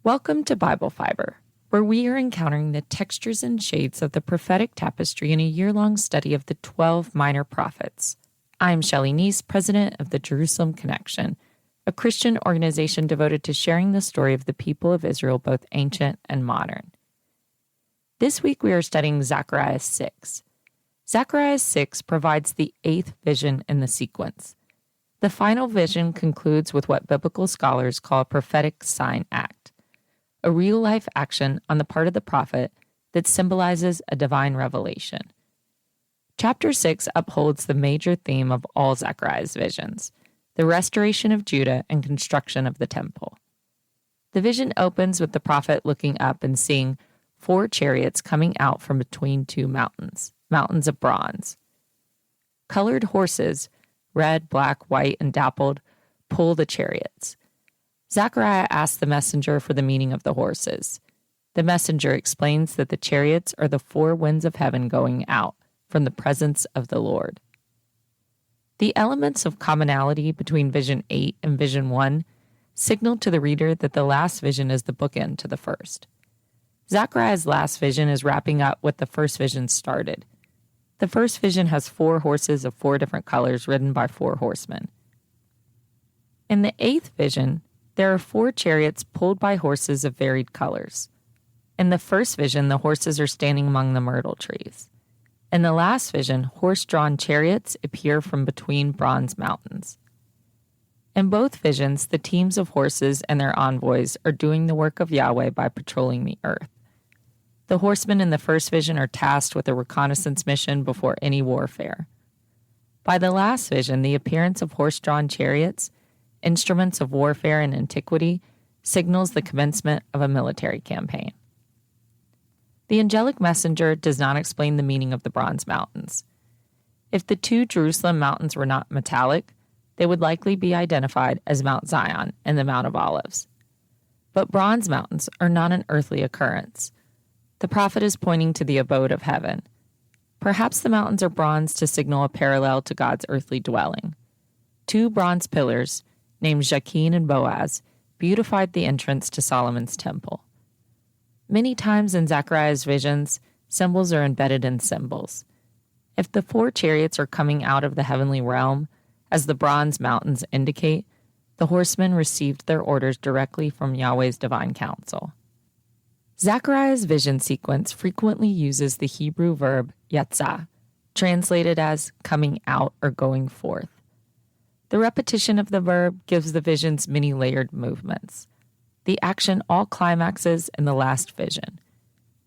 Welcome to Bible Fiber, where we are encountering the textures and shades of the prophetic tapestry in a year-long study of the 12 minor prophets. I'm Shelley Neese, president of the Jerusalem Connection, a Christian organization devoted to sharing the story of the people of Israel, both ancient and modern. This week we are studying Zechariah 6. Zechariah 6 provides the 8th vision in the sequence. The final vision concludes with what biblical scholars call a prophetic sign act, a real-life action on the part of the prophet that symbolizes a divine revelation. Chapter 6 upholds the major theme of all Zechariah's visions, the restoration of Judah and construction of the temple. The vision opens with the prophet looking up and seeing 4 chariots coming out from between 2 mountains of bronze. Colored horses, red, black, white, and dappled, pull the chariots. Zechariah asks the messenger for the meaning of the horses. The messenger explains that the chariots are the 4 winds of heaven going out from the presence of the Lord. The elements of commonality between Vision 8 and Vision 1 signal to the reader that the last vision is the bookend to the first. Zechariah's last vision is wrapping up what the first vision started. The first vision has 4 horses of 4 different colors ridden by 4 horsemen. In the 8th vision, there are 4 chariots pulled by horses of varied colors. In the first vision, the horses are standing among the myrtle trees. In the last vision, horse-drawn chariots appear from between bronze mountains. In both visions, the teams of horses and their envoys are doing the work of Yahweh by patrolling the earth. The horsemen in the first vision are tasked with a reconnaissance mission before any warfare. By the last vision, the appearance of horse-drawn chariots, instruments of warfare in antiquity, signals the commencement of a military campaign. The angelic messenger does not explain the meaning of the bronze mountains. If the 2 Jerusalem mountains were not metallic, they would likely be identified as Mount Zion and the Mount of Olives. But bronze mountains are not an earthly occurrence. The prophet is pointing to the abode of heaven. Perhaps the mountains are bronze to signal a parallel to God's earthly dwelling. 2 bronze pillars, named Jachin and Boaz, beautified the entrance to Solomon's temple. Many times in Zechariah's visions, symbols are embedded in symbols. If the 4 chariots are coming out of the heavenly realm, as the bronze mountains indicate, the horsemen received their orders directly from Yahweh's divine counsel. Zechariah's vision sequence frequently uses the Hebrew verb yatzah, translated as coming out or going forth. The repetition of the verb gives the visions many layered movements. The action all climaxes in the last vision.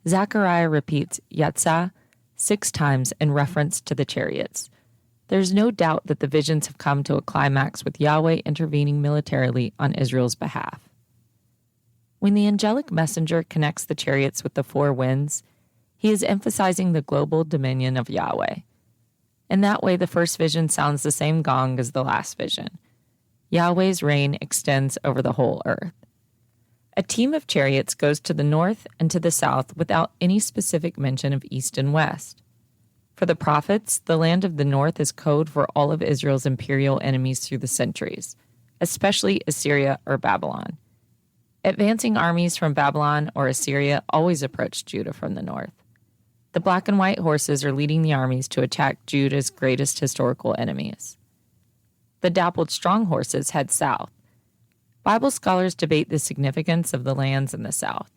Zechariah repeats yatzah 6 times in reference to the chariots. There's no doubt that the visions have come to a climax with Yahweh intervening militarily on Israel's behalf. When the angelic messenger connects the chariots with the 4 winds, he is emphasizing the global dominion of Yahweh. In that way, the first vision sounds the same gong as the last vision. Yahweh's reign extends over the whole earth. A team of chariots goes to the north and to the south without any specific mention of east and west. For the prophets, the land of the north is code for all of Israel's imperial enemies through the centuries, especially Assyria or Babylon. Advancing armies from Babylon or Assyria always approached Judah from the north. The black and white horses are leading the armies to attack Judah's greatest historical enemies. The dappled strong horses head south. Bible scholars debate the significance of the lands in the south.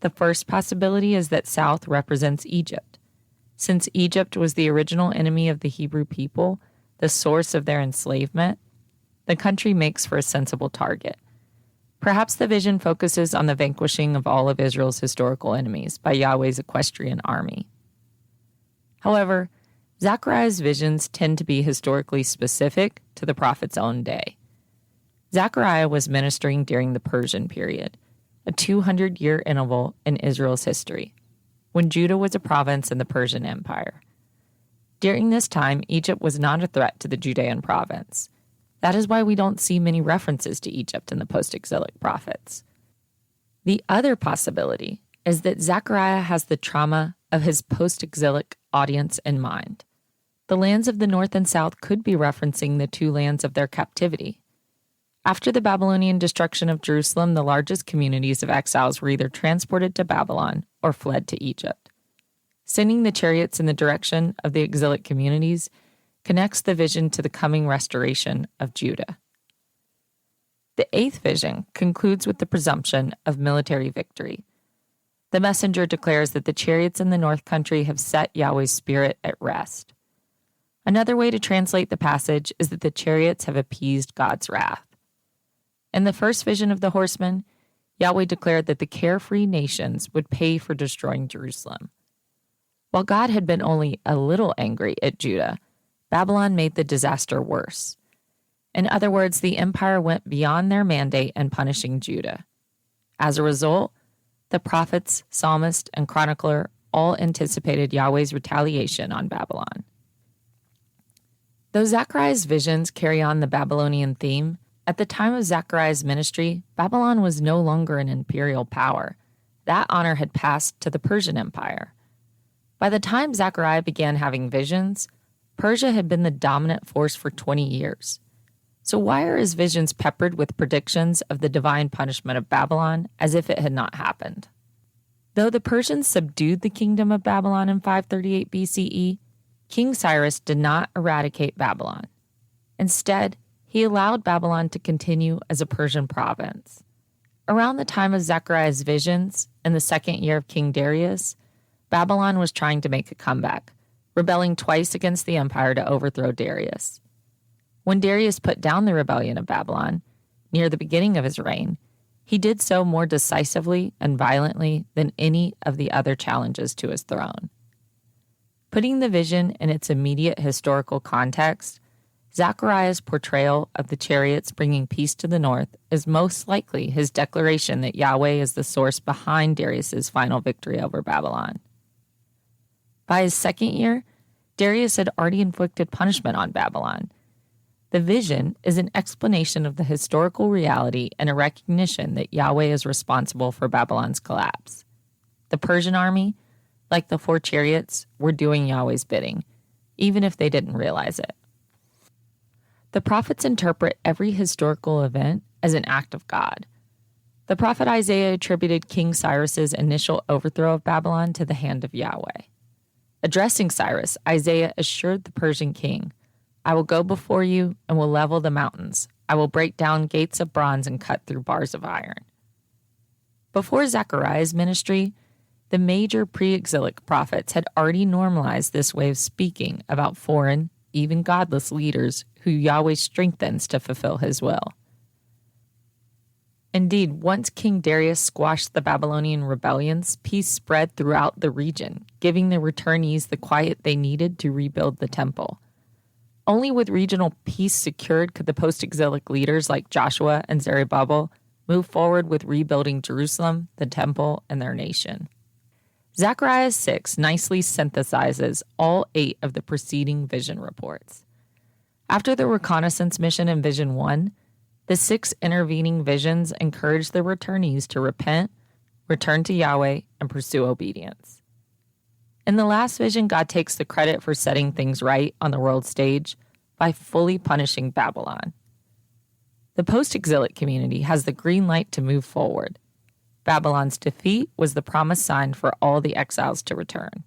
The first possibility is that south represents Egypt. Since Egypt was the original enemy of the Hebrew people, the source of their enslavement, the country makes for a sensible target. Perhaps the vision focuses on the vanquishing of all of Israel's historical enemies by Yahweh's equestrian army. However, Zechariah's visions tend to be historically specific to the prophet's own day. Zechariah was ministering during the Persian period, a 200-year interval in Israel's history, when Judah was a province in the Persian Empire. During this time, Egypt was not a threat to the Judean province. That is why we don't see many references to Egypt in the post-exilic prophets. The other possibility is that Zechariah has the trauma of his post-exilic audience in mind. The lands of the north and south could be referencing the 2 lands of their captivity. After the Babylonian destruction of Jerusalem, the largest communities of exiles were either transported to Babylon or fled to Egypt. Sending the chariots in the direction of the exilic communities connects the vision to the coming restoration of Judah. The eighth vision concludes with the presumption of military victory. The messenger declares that the chariots in the north country have set Yahweh's spirit at rest. Another way to translate the passage is that the chariots have appeased God's wrath. In the first vision of the horsemen, Yahweh declared that the carefree nations would pay for destroying Jerusalem. While God had been only a little angry at Judah, Babylon made the disaster worse. In other words, the empire went beyond their mandate in punishing Judah. As a result, the prophets, psalmist, and chronicler all anticipated Yahweh's retaliation on Babylon. Though Zechariah's visions carry on the Babylonian theme, at the time of Zechariah's ministry, Babylon was no longer an imperial power. That honor had passed to the Persian Empire. By the time Zechariah began having visions, Persia had been the dominant force for 20 years. So why are his visions peppered with predictions of the divine punishment of Babylon as if it had not happened? Though the Persians subdued the kingdom of Babylon in 538 BCE, King Cyrus did not eradicate Babylon. Instead, he allowed Babylon to continue as a Persian province. Around the time of Zechariah's visions, in the second year of King Darius, Babylon was trying to make a comeback, rebelling twice against the empire to overthrow Darius. When Darius put down the rebellion of Babylon, near the beginning of his reign, he did so more decisively and violently than any of the other challenges to his throne. Putting the vision in its immediate historical context, Zechariah's portrayal of the chariots bringing peace to the north is most likely his declaration that Yahweh is the source behind Darius's final victory over Babylon. By his second year, Darius had already inflicted punishment on Babylon. The vision is an explanation of the historical reality and a recognition that Yahweh is responsible for Babylon's collapse. The Persian army, like the 4 chariots, were doing Yahweh's bidding, even if they didn't realize it. The prophets interpret every historical event as an act of God. The prophet Isaiah attributed King Cyrus's initial overthrow of Babylon to the hand of Yahweh. Addressing Cyrus, Isaiah assured the Persian king, "I will go before you and will level the mountains. I will break down gates of bronze and cut through bars of iron." Before Zechariah's ministry, the major pre-exilic prophets had already normalized this way of speaking about foreign, even godless leaders who Yahweh strengthens to fulfill his will. Indeed, once King Darius squashed the Babylonian rebellions, peace spread throughout the region, giving the returnees the quiet they needed to rebuild the temple. Only with regional peace secured could the post-exilic leaders like Joshua and Zerubbabel move forward with rebuilding Jerusalem, the temple, and their nation. Zechariah 6 nicely synthesizes all 8 of the preceding vision reports. After the reconnaissance mission in Vision 1, the 6 intervening visions encourage the returnees to repent, return to Yahweh, and pursue obedience. In the last vision, God takes the credit for setting things right on the world stage by fully punishing Babylon. The post-exilic community has the green light to move forward. Babylon's defeat was the promised sign for all the exiles to return.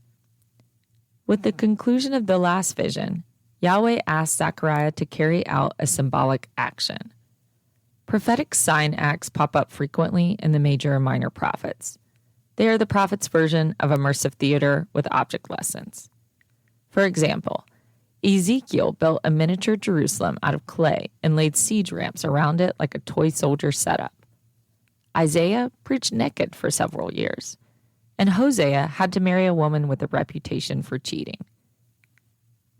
With the conclusion of the last vision, Yahweh asked Zechariah to carry out a symbolic action. Prophetic sign acts pop up frequently in the major and minor prophets. They are the prophet's version of immersive theater with object lessons. For example, Ezekiel built a miniature Jerusalem out of clay and laid siege ramps around it like a toy soldier setup. Isaiah preached naked for several years, and Hosea had to marry a woman with a reputation for cheating.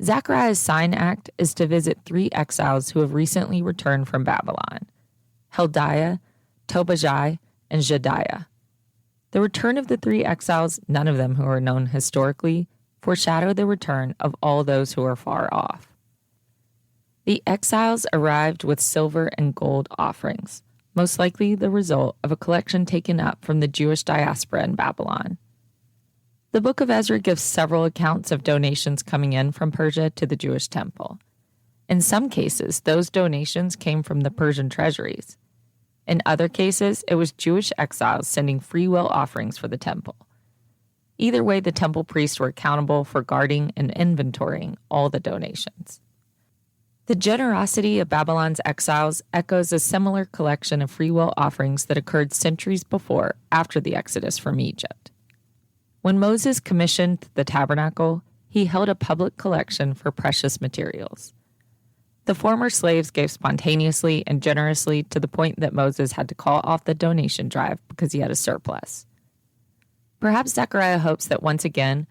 Zechariah's sign act is to visit 3 exiles who have recently returned from Babylon: Heldiah, Tobijah, and Jedaiah. The return of the 3 exiles, none of them who are known historically, foreshadow the return of all those who are far off. The exiles arrived with silver and gold offerings, most likely the result of a collection taken up from the Jewish diaspora in Babylon. The book of Ezra gives several accounts of donations coming in from Persia to the Jewish temple. In some cases, those donations came from the Persian treasuries. In other cases, it was Jewish exiles sending free will offerings for the temple. Either way, the temple priests were accountable for guarding and inventorying all the donations. The generosity of Babylon's exiles echoes a similar collection of free will offerings that occurred centuries before, after the Exodus from Egypt. When Moses commissioned the tabernacle, he held a public collection for precious materials. The former slaves gave spontaneously and generously to the point that Moses had to call off the donation drive because he had a surplus. Perhaps Zechariah hopes that once again,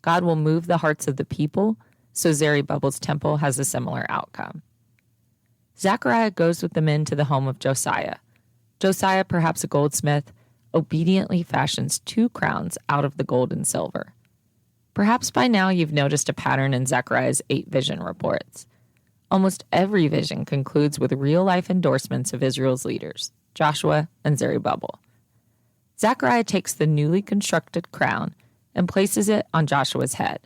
God will move the hearts of the people so Zerubbabel's temple has a similar outcome. Zechariah goes with the men to the home of Josiah. Josiah, perhaps a goldsmith, obediently fashions 2 crowns out of the gold and silver. Perhaps by now you've noticed a pattern in Zechariah's 8 vision reports. Almost every vision concludes with real-life endorsements of Israel's leaders, Joshua and Zerubbabel. Zechariah takes the newly constructed crown and places it on Joshua's head.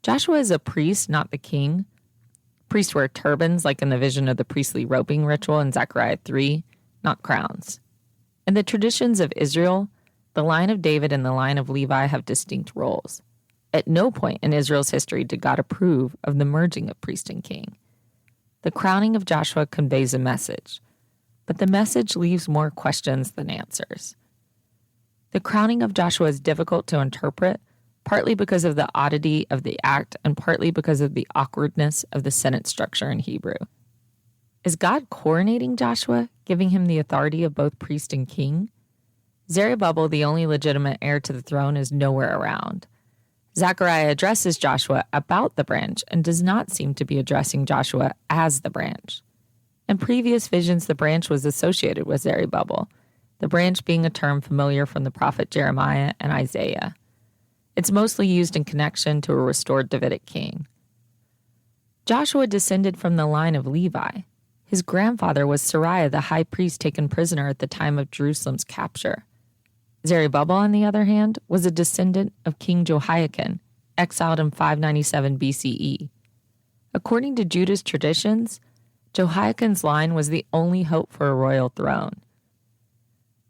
Joshua is a priest, not the king. Priests wear turbans, like in the vision of the priestly roping ritual in Zechariah 3, not crowns. In the traditions of Israel, the line of David and the line of Levi have distinct roles. At no point in Israel's history did God approve of the merging of priest and king. The crowning of Joshua conveys a message, but the message leaves more questions than answers. The crowning of Joshua is difficult to interpret, partly because of the oddity of the act and partly because of the awkwardness of the sentence structure in Hebrew. Is God coronating Joshua, giving him the authority of both priest and king? Zerubbabel, the only legitimate heir to the throne, is nowhere around. Zechariah addresses Joshua about the branch and does not seem to be addressing Joshua as the branch. In previous visions, the branch was associated with Zerubbabel, the branch being a term familiar from the prophet Jeremiah and Isaiah. It's mostly used in connection to a restored Davidic king. Joshua descended from the line of Levi. His grandfather was Sariah, the high priest taken prisoner at the time of Jerusalem's capture. Zerubbabel, on the other hand, was a descendant of King Jehoiakim, exiled in 597 BCE. According to Judah's traditions, Jehoiakim's line was the only hope for a royal throne.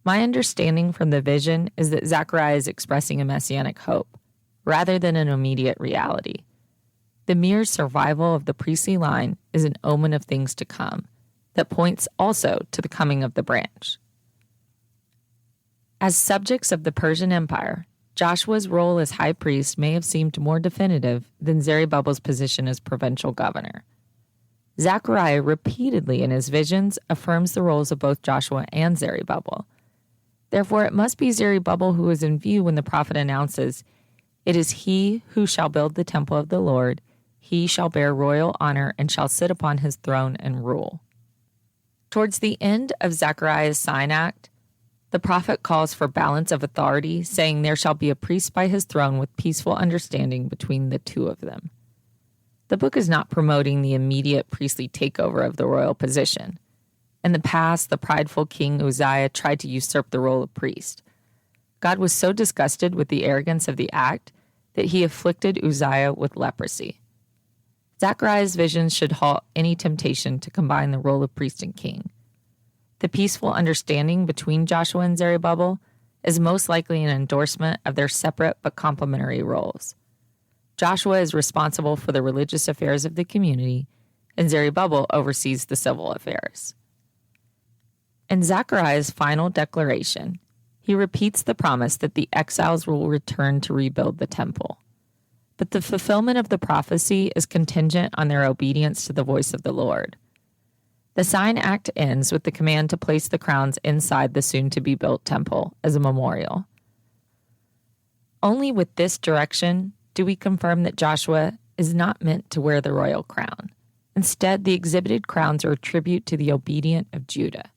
My understanding from the vision is that Zechariah is expressing a messianic hope, rather than an immediate reality. The mere survival of the priestly line is an omen of things to come, that points also to the coming of the branch. As subjects of the Persian Empire, Joshua's role as high priest may have seemed more definitive than Zerubbabel's position as provincial governor. Zechariah repeatedly in his visions affirms the roles of both Joshua and Zerubbabel. Therefore, it must be Zerubbabel who is in view when the prophet announces, "It is he who shall build the temple of the Lord. He shall bear royal honor and shall sit upon his throne and rule." Towards the end of Zechariah's sign act, the prophet calls for balance of authority, saying there shall be a priest by his throne with peaceful understanding between the two of them. The book is not promoting the immediate priestly takeover of the royal position. In the past, the prideful king Uzziah tried to usurp the role of priest. God was so disgusted with the arrogance of the act that he afflicted Uzziah with leprosy. Zechariah's visions should halt any temptation to combine the role of priest and king. The peaceful understanding between Joshua and Zerubbabel is most likely an endorsement of their separate but complementary roles. Joshua is responsible for the religious affairs of the community, and Zerubbabel oversees the civil affairs. In Zechariah's final declaration, he repeats the promise that the exiles will return to rebuild the temple. But the fulfillment of the prophecy is contingent on their obedience to the voice of the Lord. The sign act ends with the command to place the crowns inside the soon-to-be-built temple as a memorial. Only with this direction do we confirm that Joshua is not meant to wear the royal crown. Instead, the exhibited crowns are a tribute to the obedient of Judah.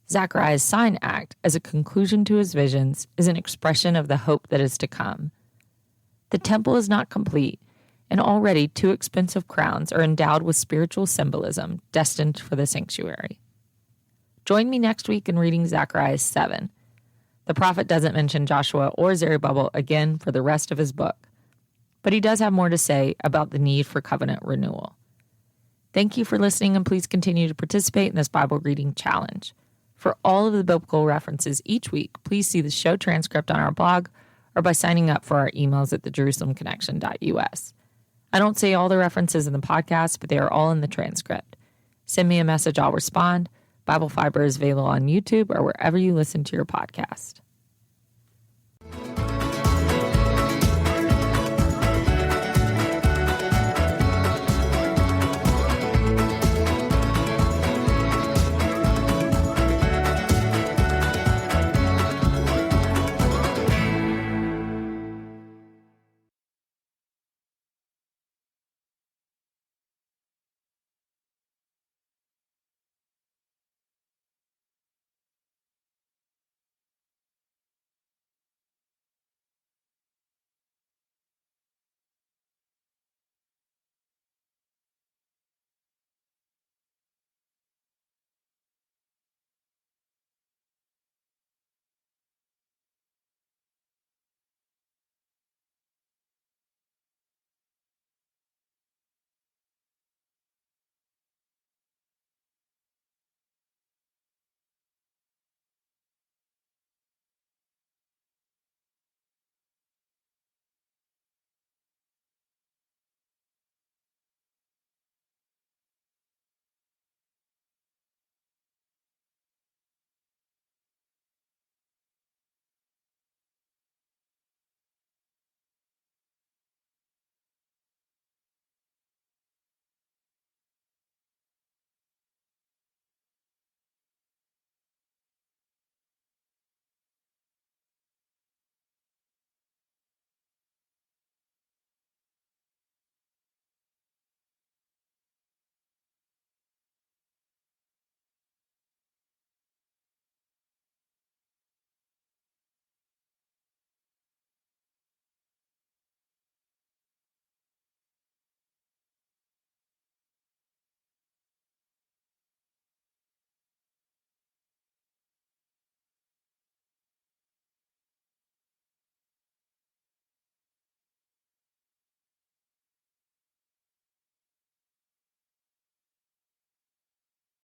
Zechariah's sign act, as a conclusion to his visions, is an expression of the hope that is to come. The temple is not complete, and already 2 expensive crowns are endowed with spiritual symbolism destined for the sanctuary. Join me next week in reading Zechariah 7. The prophet doesn't mention Joshua or Zerubbabel again for the rest of his book, but he does have more to say about the need for covenant renewal. Thank you for listening, and please continue to participate in this Bible reading challenge. For all of the biblical references each week, please see the show transcript on our blog or by signing up for our emails at thejerusalemconnection.us. I don't say all the references in the podcast, but they are all in the transcript. Send me a message, I'll respond. Bible Fiber is available on YouTube or wherever you listen to your podcast.